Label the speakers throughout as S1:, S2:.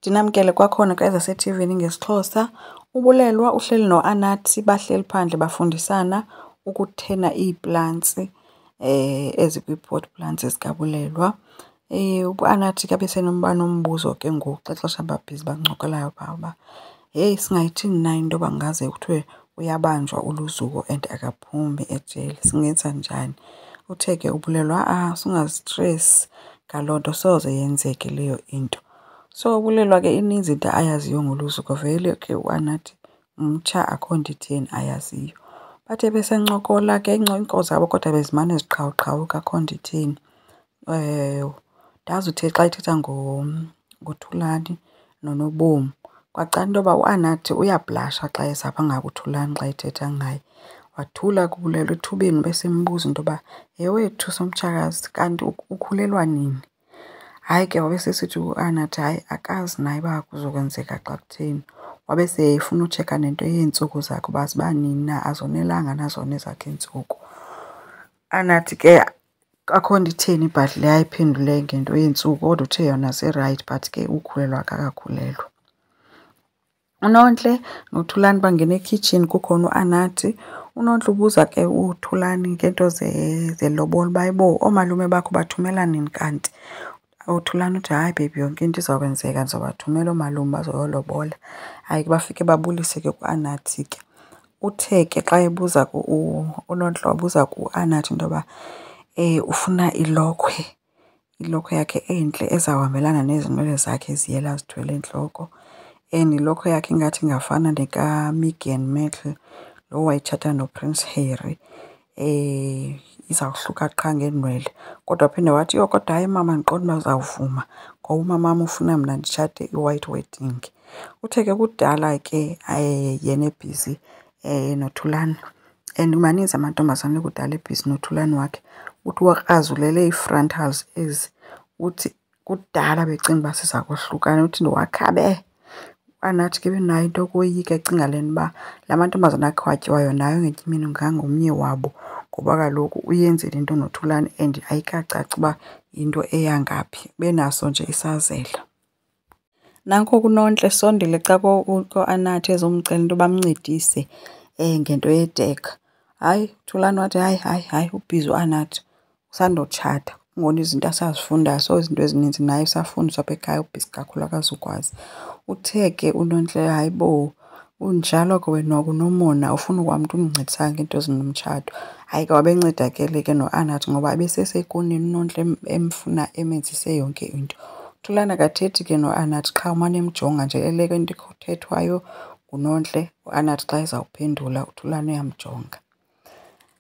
S1: Ndinamkele kwakhona xa ezaseTV-ni ngesiXhosa. Ubulelwa uhleli noAnathi bahleli phandle bafundisana ukuthena iiplants ezikwii-pot plants zikabulelwa. UAnathi ke abesenomba nombuzo ke ngoku xa ixesha babhizi bancokolayo phaa uba heyi singayithini na into yoba ngaze kuthiwe uyabanjwa uLuzuko and akaphumi ejele, singenza njani? Uthe ke ubulelwa sungazistresi ngaloo nto, soze yenzeke leyo into. So ubulelwa ke ininzi into ayaziyo ngoluzuko, vele ke uAnathi mtsha akho nto itheni ayaziyo. Bathe besencokola ke iincoko zabo kodwa bezimane ziqhawuqhawuka akho nto itheni. Ndazi uthe xa ethetha ngoThulani noNobomi kwacala into yoba uAnathi uyabhlasha xa ezapha ngakuThulani xa ethetha ngaye. Wathula ke ubulelwa ethubeni besembuza into yoba yhe wethu somtshakazi kanti ukhulelwa nini? Hayi ke wabe sesithi uAnathi hayi akazi naye uba kuzokwenzeka xa kutheni. Wabe sefuna utsheka nento yeentsuku zakhe uba ziba nini na, azonelanga na zona ezakhe iintsuku. uAnathi ke akho nto itheni but le ayiphendule ngento yeentsuku kodwa uthe yona zirayithi but ke ukhulelwa akakakhulelwa. uNontle noThulani bangena ekhitshini kukhona uAnathi. uNontle ubuza ke uThulani ngeento zelobola uba yibo oomalume bakho bathumela nini kanti? uThulani uthi hayi baby yonke into izawukwenzeka ndizobathumela oomalume bazoyolobola. Hayi ke bafike babulise ke kuAnathi ke. Uthe ke xa ebuza uNontle wabuza kuAnathi into yoba ufuna ilokhwe yakhe entle ezawuhambelana nezi nwele zakhe ziyela zithwele entloko. And ilokhwe yakhe ingathi ingafana nekaMeghan Markle lo wayitshata noPrince Harry. Izawuhluka qha ngeenwele. Kodwa waphinde wathi yho kodwa hayi mama ndiqonda uba uzawuvuma ngoba umamam ufuna mna nditshate i-white wedding. Uthe ke kudala ke yena ebhizi noThulani and maninzi amantombazana kudala ebhizi noThulani wakhe. Uthi wakrazulele ii-frontals ezi. Uthi kudala becinga uba siza kohlukana. Uthi ndiwakhabe. uAnathi ke benayo into yokoyika ecinga le nto uba la mantombazana akhe watyiwayo nayo ngenye imini ngangomnye wabo ngoba kaloku uyenzile into noThulani and ayikacaci uba yinto eyangaphi. Benaso nje isazela. Nanko kuNontle sondele xa koAnathi ezomcela into bamncedise ngento yedekha. Hayi uThulani wathi hayi ubhizi uAnathi usandotshata. Ngona izinto asazifundayo so izinto ezininzi naye usafundiswa apha ekhaya ubhizi kakhulu akazukwazi. Uthe ke uNontle hayi bo unjalo ke wena unomona ufuna ukwamntu umncedisa ngeento ezinomtshato. Hayi ke wabencedakele ke noAnathi ngoba ebesesekoneni uNontle emfuna emenzise yonke into. uThulani akathethi ke noAnathi qha umane emjonga nje eleke into ethethwayo nguNontle. uAnathi xa ezawuphendula uThulani uyamjonga.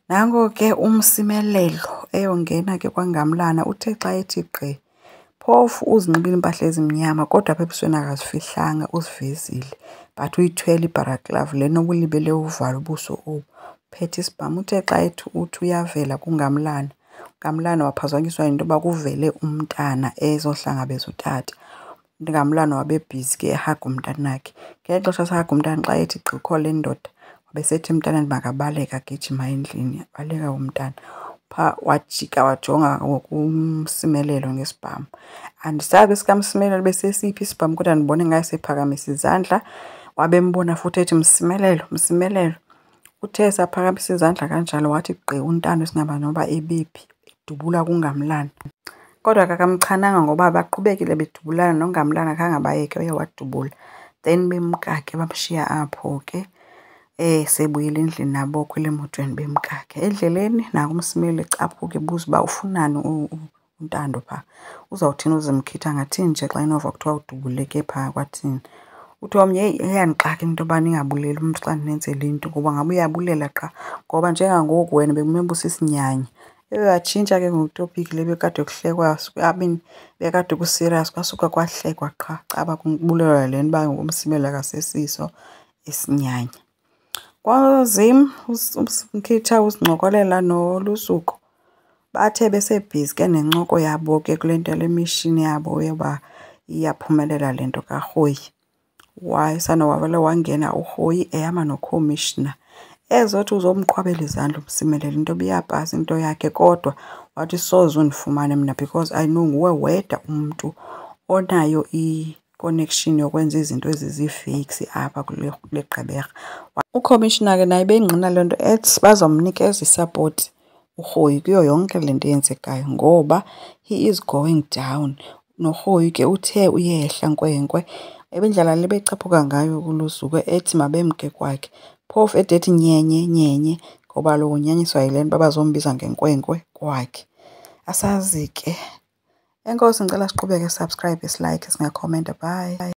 S1: Nango ke umsimelelo eyongena ke kwangamlana. Uthe xa ethi gqi phofu uzinxibile iimpahla ezimnyama kodwa apha ebusweni akazifihlanga uzivezile but uyithwele ibharaklavu le nobulibele uvala ubuso obu uphethe isibhamu. Uthe xa uthi uyavela kungamlana, uNgamlana waphazanyiswa yinto yoba kuvele umntana ezohlangabeza utata. uNgamlana wabebhizi ke ehaga umntanakhe. Ngeli xesha esahaga umntana xa ethi gqikho le ndoda wabesethi emntaneni makabaleke agijima endlini, baleka umntana. Phaa wajika wajonga ngokumsimelelo ngesibhamu. Andisazi sikamsimelelo besesiphi isibhamu kodwa ndibone ngaye sephakamisa izandla. Wabembona futhi ethi msimelelo. Uthe saphakamisa izandla kanjalo wathi gqi untando esingaba noba ebephi edubula kungamlana. Kodwa kakamchananga ngoba baqhubekile bedubulana noNgamlana khange abayeke uye wadubula. Then bemkake bamshiya apho ke sebuyile endlini nabo khwele emotweni bemkake. Endleleni nangu umsimelelo ecaphuka ebuza uba ufunani untando phaa. Uzawuthini uzimkhitha ngathini nje xa inova kuthiwa udubuleke phaa kwathini. Uthi omnye iyandixaka into yoba ningabuleli umntu xa ndinenzela into ngoba ngaba uyabulela qha ngoba njengangoku wena bekumele usisinyanya. Yatshintsha ke ngoku itopiki le bekade kuhlekwa bekade kusiriyasi kwasuka kwahlekwa qha caba kubulelwa le nto uba umsimelelo akasesiso isinyanya. Kwazim umkhitha uzincokolela noLuzuko. Bathe besebhizi ke nencoko yabo ke kule nto le mishini yabo yoba iyaphumelela le nto kaRhoyi. Wayesandowavele wangena uRhoyi ehamba nokhomishina. Ezothi uzomqhwabela izandla umsimelelo into biyapasa into yakhe kodwa wathi soze undifumane mna because I know nguwe wedwa umntu onayo connection yokwenza izinto ezizii-fakes apha kule Gqeberha. Ukhomishina ke naye beyingqina le nto ethi bazomnikeza i-support uRhoyi kuyo yonke le nto eyenzekayo ngoba he is going down. NoRhoyi ke uthe uyehla nkwenkwe. Ebendlela le becaphuka ngayo kuLuzuko ethi mabemke kwakhe. Phofu edethi nyenye ngoba kaloku unyanyiswa yile nto bazombiza ngenkwenkwe kwakhe. Asazi ke. Enkosi, ngicela siqhubeke, subscribe, silike, singakhomenta. Bye.